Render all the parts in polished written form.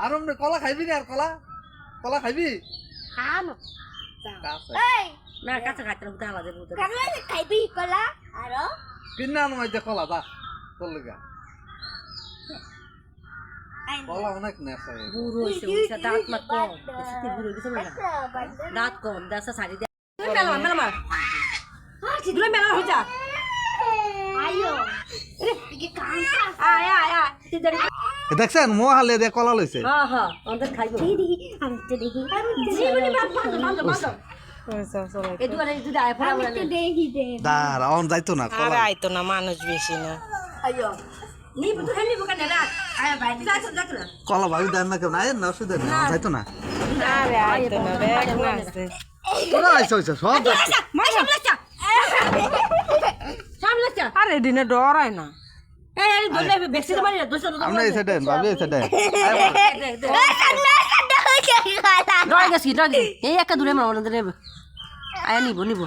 আর অমনে কলা খাইবি না আর কলা কলা খাইবি খানো কাছে এই না কাঁচা খাইতে না তাহলে দেবো কারলা খাইবি কলা আর কিন্না আনো মাইতে কলা দা তোর লাগা কলা অনেক নেশা বুড়ো হইছে ওইটা দাঁত মাত কম বেশি বুড়ো হইছে না দাঁত কম দাঁত সারি দে মেলা মেলা মার দুই মেলা হই যা আয়ো কি কাঁচা আয় আয় আয় তুই জানি দেখছেন মোহালে দে কলা লইছে হ্যাঁ হ্যাঁ আমাদের খাইবো দেখি আমি তো দেখি জীবনে বাদ এই দুয়ারে যদি আয় পড়া বলে দেখি দে দাঁড়া অন যাইতো না আর কলা আইতো না মানুষ বেশি না আইয়ো নি বুঝু খালি বুকা না আয় ভাই যা না কলা ভাবি দেন না কেউ না না অসুবিধা নেই যাইতো না আরে আইতো না ব্যাগ না আছে তোরা আইসো আইসো সব দেখছো সামলাচ্ছা আরে দিনে ডরাই না এই দোলে বেশি তো মারি দোষ তো আমরা এই সাইডে ভাবি এই সাইডে ডরাই গেছি এই একটা দূরে মার মনে দেব আয় নিব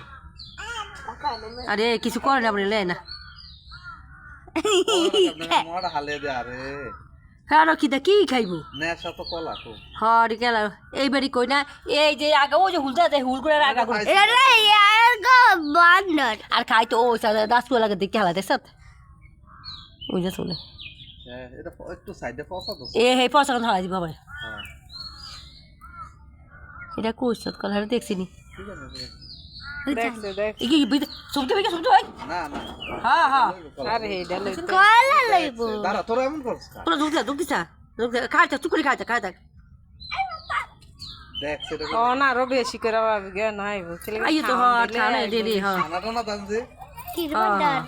আরে কিছু করে না বলে লে না মোড়া হালে দে আরে হ্যাঁ রকিদা কি খাইবো নেশা তো কলা তো হরি গেল এইবারই কই না এই যে আগে ও যে হুলটা দেয় হুল করে আগা করে আরে यार গো বান্দর আর খাই তো ও দাস করে লাগে দেখতে হালা দেখছ ওই যে চলে এটা একটু সাইডে ফসা তো হে পয়সা কথা হারা দিব ভাই হ্যাঁ এটা কইছত কল দেখছি নি ঠিক আছে দেখছে দেখ কি সবতে হয় না না হ্যাঁ হ্যাঁ আরে হেডা লই কলা লইবো দাঁড়া তোরা এমন করছিস তোরা দুকিছা খাইতা চুকুরি খাইতা দেখ সেটা ও না আরো বেশি করে ভাবি গে নাই বুঝলি আইও তো হ্যাঁ খানা ডেলি হ্যাঁ খানাটা না দানছে কি বান্দর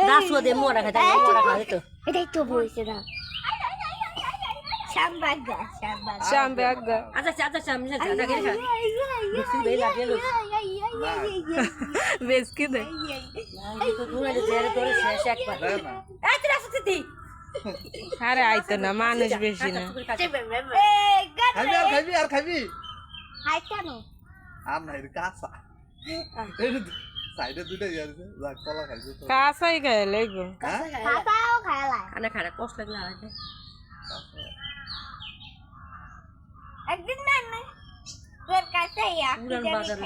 দাস দে মোরা খাইতা মোরা খাই তো এটাই তো বলছে না শামবাগা শ্যাম ব্যাগ দা আচ্ছা সামনে যা গেলে খা দেখছি বে লাগে লো বেশ কি দে তো দূরে যেরে তোরে শেষ একবার দেখ না এই তুই আসছিস আরে আইতো না মানুষ বেশি না খাবি আর খাবি হাই কেন আর নাই রে কাঁচা সাইডে দুটো ইয়াছে যা কলা খাইছে তো কাঁচাই খাই লাগবো হ্যাঁ খাতাও খালা খানা খারা কষ্ট লাগলা আছে একদিন না তোর কাছে পুরান বাজার